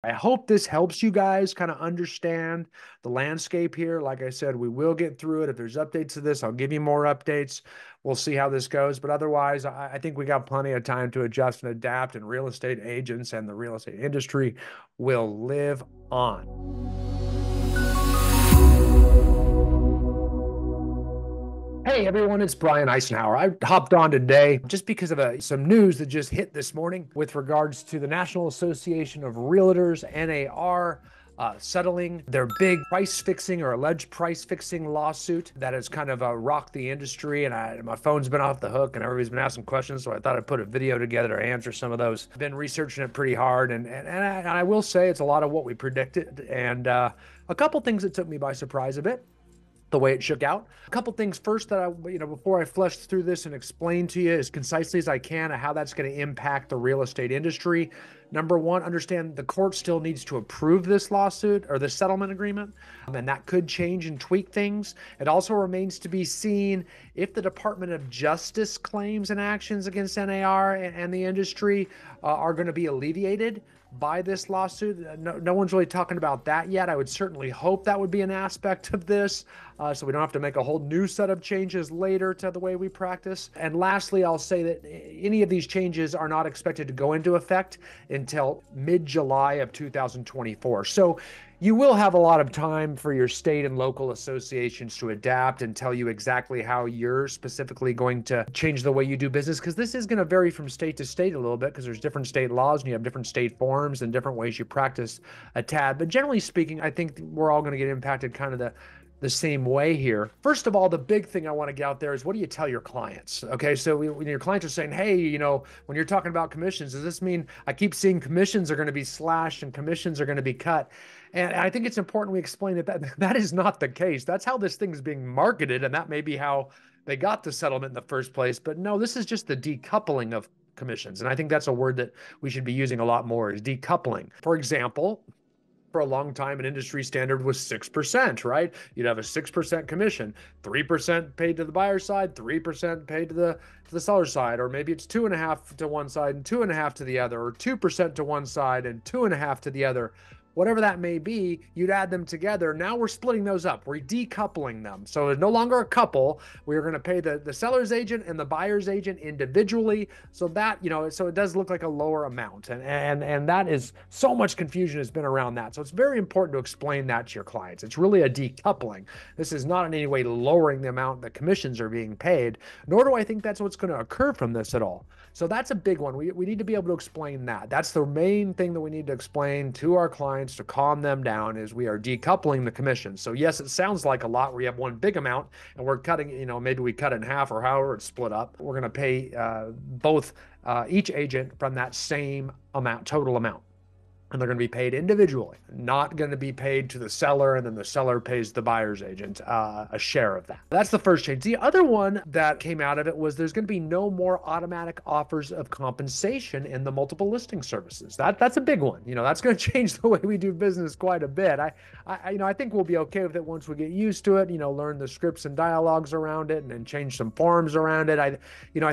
I hope this helps you guys kind of understand the landscape here. Like I said, we will get through it. If there's updates to this, I'll give you more updates. We'll see how this goes. But otherwise, I think we got plenty of time to adjust and adapt, and real estate agents and the real estate industry will live on. Hey everyone, it's Brian Icenhower. I hopped on today just because of some news that just hit this morning with regards to the National Association of REALTORS, NAR, settling their big price fixing or alleged price fixing lawsuit that has kind of rocked the industry. And my phone's been off the hook and everybody's been asking questions, so I thought I'd put a video together to answer some of those. I've been researching it pretty hard, and I will say it's a lot of what we predicted, and a couple things that took me by surprise a bit, the way it shook out. A couple things first that before I flesh through this and explain to you as concisely as I can how that's going to impact the real estate industry. Number one, understand the court still needs to approve this lawsuit or this settlement agreement, and that could change and tweak things. It also remains to be seen if the Department of Justice claims and actions against NAR and the industry are going to be alleviated by this lawsuit. No one's really talking about that yet. I would certainly hope that would be an aspect of this, so we don't have to make a whole new set of changes later to the way we practice. And lastly, I'll say that any of these changes are not expected to go into effect until mid-July of 2024. So you will have a lot of time for your state and local associations to adapt and tell you exactly how you're specifically going to change the way you do business, because this is going to vary from state to state a little bit, because there's different state laws and you have different state forms and different ways you practice a tad. But generally speaking, I think we're all going to get impacted kind of the same way here. First of all, the big thing I want to get out there is, what do you tell your clients? Okay, so when your clients are saying, hey, when you're talking about commissions, does this mean I keep seeing commissions are going to be slashed and commissions are going to be cut? And I think it's important we explain that is not the case. That's how this thing is being marketed, and that may be how they got the settlement in the first place. But no, this is just the decoupling of commissions. And I think that's a word that we should be using a lot more, is decoupling. For example, for a long time, an industry standard was 6%, right? You'd have a 6% commission, 3% paid to the buyer side, 3% paid to the seller side, or maybe it's 2.5% to one side and 2.5% to the other, or 2% to one side and 2.5% to the other. Whatever that may be, you'd add them together. Now we're splitting those up. We're decoupling them. So there's no longer a couple. We're going to pay the seller's agent and the buyer's agent individually. So that, so it does look like a lower amount. And that is, so much confusion has been around that. So it's very important to explain that to your clients. It's really a decoupling. This is not in any way lowering the amount that commissions are being paid, nor do I think that's what's going to occur from this at all. So that's a big one. We need to be able to explain that. That's the main thing that we need to explain to our clients to calm them down, is we are decoupling the commission. So yes, it sounds like a lot where you have one big amount and we're cutting, maybe we cut it in half or however it's split up. We're going to pay each agent from that same amount, total amount. And they're going to be paid individually, not going to be paid to the seller, and then the seller pays the buyer's agent a share of that. That's the first change. The other one that came out of it was there's going to be no more automatic offers of compensation in the multiple listing services. That's a big one. That's going to change the way we do business quite a bit. I think we'll be okay with it once we get used to it. Learn the scripts and dialogues around it, and change some forms around it. I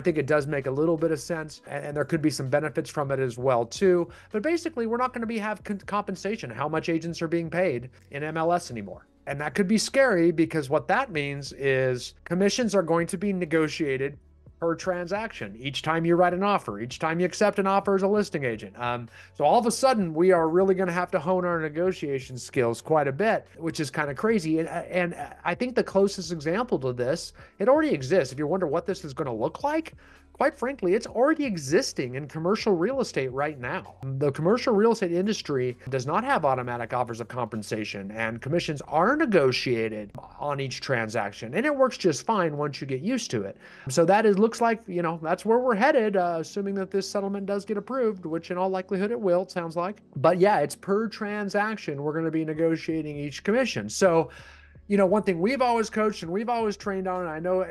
think it does make a little bit of sense, and there could be some benefits from it as well too. But basically, we're not going to have compensation, how much agents are being paid in MLS anymore. And that could be scary, because what that means is commissions are going to be negotiated per transaction. Each time you write an offer, each time you accept an offer as a listing agent. So all of a sudden, we are really going to have to hone our negotiation skills quite a bit, which is kind of crazy. And I think the closest example to this, it already exists. If you wonder what this is going to look like, quite frankly, it's already existing in commercial real estate right now. The commercial real estate industry does not have automatic offers of compensation, and commissions are negotiated on each transaction, and it works just fine once you get used to it. So looks like, that's where we're headed, assuming that this settlement does get approved, which in all likelihood it will, it sounds like. But yeah, it's per transaction. We're going to be negotiating each commission. So, one thing we've always coached and we've always trained on, and I know,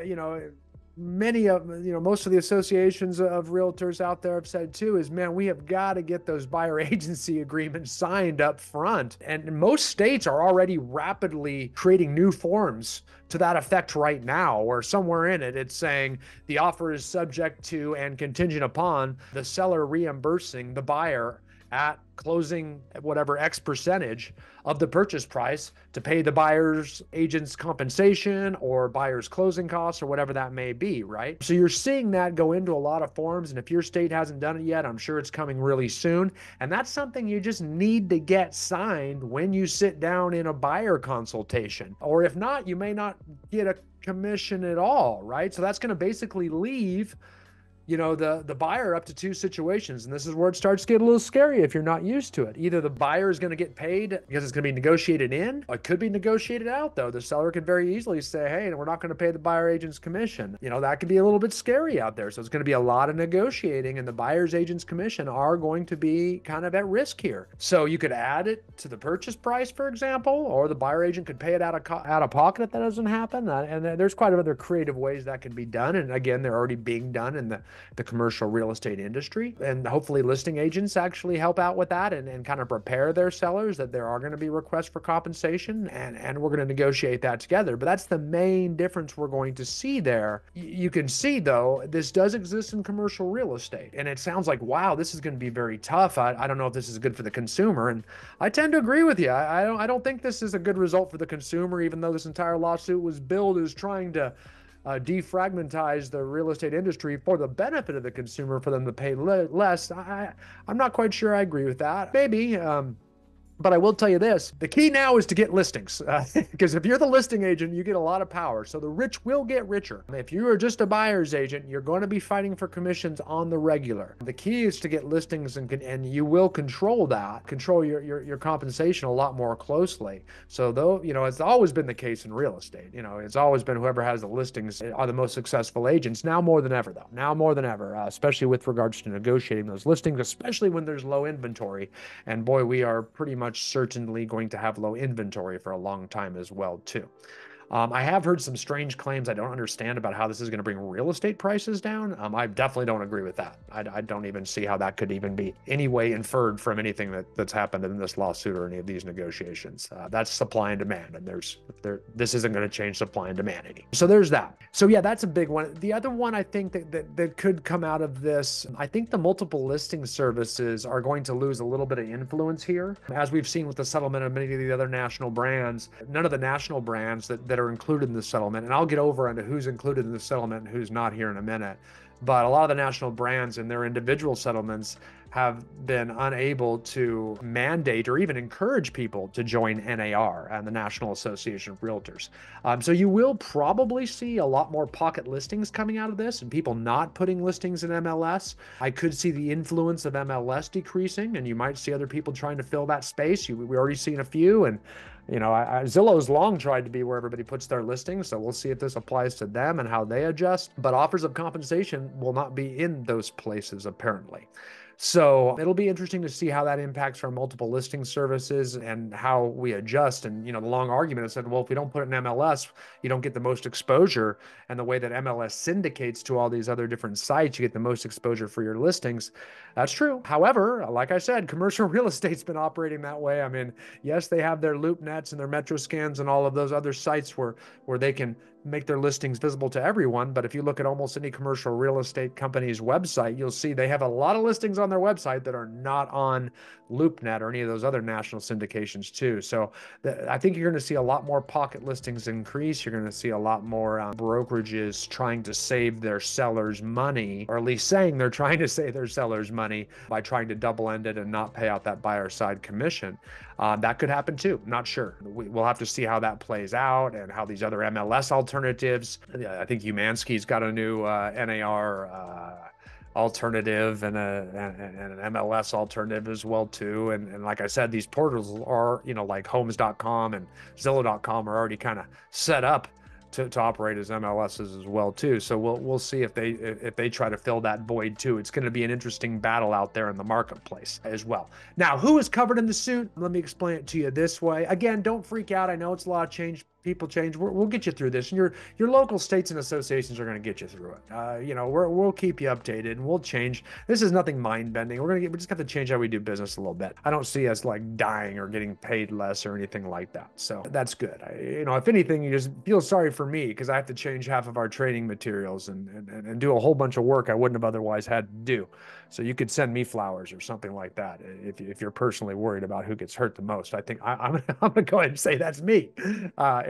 most of the associations of realtors out there have said too, is, man, we have got to get those buyer agency agreements signed up front. And most states are already rapidly creating new forms to that effect right now, or somewhere in it, it's saying the offer is subject to and contingent upon the seller reimbursing the buyer at closing whatever X percentage of the purchase price to pay the buyer's agent's compensation or buyer's closing costs or whatever that may be, right? So you're seeing that go into a lot of forms. And if your state hasn't done it yet, I'm sure it's coming really soon. And that's something you just need to get signed when you sit down in a buyer consultation. Or if not, you may not get a commission at all, right? So that's going to basically leave the buyer up to two situations. And this is where it starts to get a little scary if you're not used to it. Either the buyer is going to get paid because it's going to be negotiated in, or it could be negotiated out, though. The seller could very easily say, hey, we're not going to pay the buyer agent's commission. That could be a little bit scary out there. So it's going to be a lot of negotiating, and the buyer's agent's commission are going to be kind of at risk here. So you could add it to the purchase price, for example, or the buyer agent could pay it out of pocket if that doesn't happen. And there's quite a other creative ways that can be done. And again, they're already being done in the commercial real estate industry. And hopefully listing agents actually help out with that and kind of prepare their sellers that there are going to be requests for compensation, and we're going to negotiate that together. But that's the main difference we're going to see there. You can see, though, this does exist in commercial real estate. And it sounds like, wow, this is going to be very tough. I don't know if this is good for the consumer. And I tend to agree with you. I don't think this is a good result for the consumer, even though this entire lawsuit was billed as trying to defragmentize the real estate industry for the benefit of the consumer, for them to pay less. I'm not quite sure I agree with that. Maybe, but I will tell you this, the key now is to get listings, because if you're the listing agent, you get a lot of power. So the rich will get richer. If you are just a buyer's agent, you're going to be fighting for commissions on the regular. The key is to get listings, and you will control your compensation a lot more closely. So though, it's always been the case in real estate. It's always been whoever has the listings are the most successful agents. Now more than ever, though. Now more than ever, especially with regards to negotiating those listings, especially when there's low inventory. And boy, we are pretty much certainly going to have low inventory for a long time as well, too. I have heard some strange claims I don't understand about how this is going to bring real estate prices down. I definitely don't agree with that. I don't even see how that could even be any way inferred from anything that's happened in this lawsuit or any of these negotiations. That's supply and demand, and this isn't going to change supply and demand any. So there's that. So yeah, that's a big one. The other one I think that could come out of this, I think the multiple listing services are going to lose a little bit of influence here. As we've seen with the settlement of many of the other national brands, none of the national brands that are included in the settlement, and I'll get over into who's included in the settlement and who's not here in a minute, but a lot of the national brands in their individual settlements have been unable to mandate or even encourage people to join NAR and the National Association of Realtors. So you will probably see a lot more pocket listings coming out of this and people not putting listings in MLS. I could see the influence of MLS decreasing, and you might see other people trying to fill that space. We've already seen a few, and Zillow's long tried to be where everybody puts their listings, so we'll see if this applies to them and how they adjust. But offers of compensation will not be in those places, apparently. So it'll be interesting to see how that impacts our multiple listing services and how we adjust. And, the long argument is said, well, if we don't put it in MLS, you don't get the most exposure. And the way that MLS syndicates to all these other different sites, you get the most exposure for your listings. That's true. However, like I said, commercial real estate's been operating that way. I mean, yes, they have their loop nets and their metro scans and all of those other sites where they can make their listings visible to everyone. But if you look at almost any commercial real estate company's website, you'll see they have a lot of listings on their website that are not on LoopNet or any of those other national syndications too. So I think you're going to see a lot more pocket listings increase. You're going to see a lot more brokerages trying to save their sellers money, or at least saying they're trying to save their sellers money by trying to double end it and not pay out that buyer side commission. That could happen too. Not sure. We'll have to see how that plays out and how these other MLS alternatives. I think Umansky's got a new NAR alternative and an MLS alternative as well too. And like I said, these portals are, like homes.com and Zillow.com are already kind of set up to operate as MLSs as well too. So we'll see if they try to fill that void too. It's going to be an interesting battle out there in the marketplace as well. Now, who is covered in the suit? Let me explain it to you this way. Again, don't freak out. I know it's a lot of change. people change. We'll get you through this, and your local states and associations are going to get you through it. You know, we'll keep you updated, and we'll change. This is nothing mind bending. We just have to change how we do business a little bit. I don't see us like dying or getting paid less or anything like that. So that's good. You know, if anything, you just feel sorry for me because I have to change half of our training materials and do a whole bunch of work I wouldn't have otherwise had to do. So you could send me flowers or something like that if you're personally worried about who gets hurt the most. I think I'm gonna go ahead and say that's me.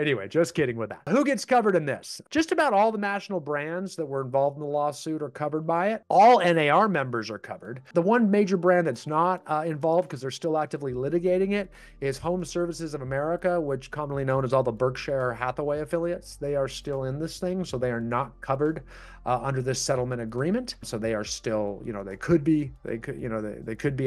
Anyway, just kidding with that. Who gets covered in this? Just about all the national brands that were involved in the lawsuit are covered by it. All NAR members are covered. The one major brand that's not involved because they're still actively litigating it is Home Services of America, which commonly known as all the Berkshire Hathaway affiliates. They are still in this thing, so they are not covered under this settlement agreement. So they are still, you know, they could be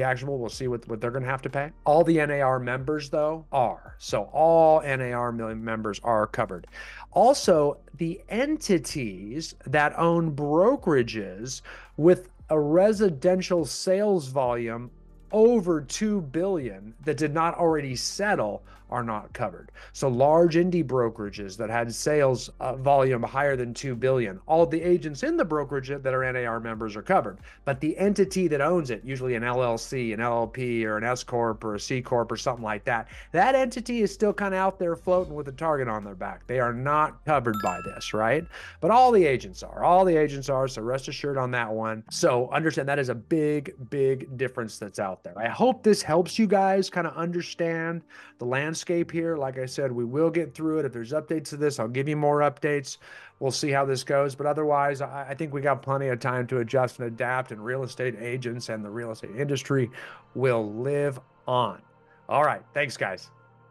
actionable. We'll see what they're going to have to pay. All the NAR members, though, are. So all NAR members are covered. Also, the entities that own brokerages with a residential sales volume over 2 billion that did not already settle are not covered. So large indie brokerages that had sales volume higher than 2 billion, all of the agents in the brokerage that are NAR members are covered. But the entity that owns it, usually an LLC, an LLP, or an S Corp or a C Corp or something like that, that entity is still kind of out there floating with a target on their back. They are not covered by this, right? But all the agents are. All the agents are, so rest assured on that one. So understand that is a big, big difference that's out there. I hope this helps you guys kind of understand the landscape here. Like I said, we will get through it. If there's updates to this, I'll give you more updates. We'll see how this goes. But otherwise, I think we got plenty of time to adjust and adapt, and real estate agents and the real estate industry will live on. All right. Thanks, guys.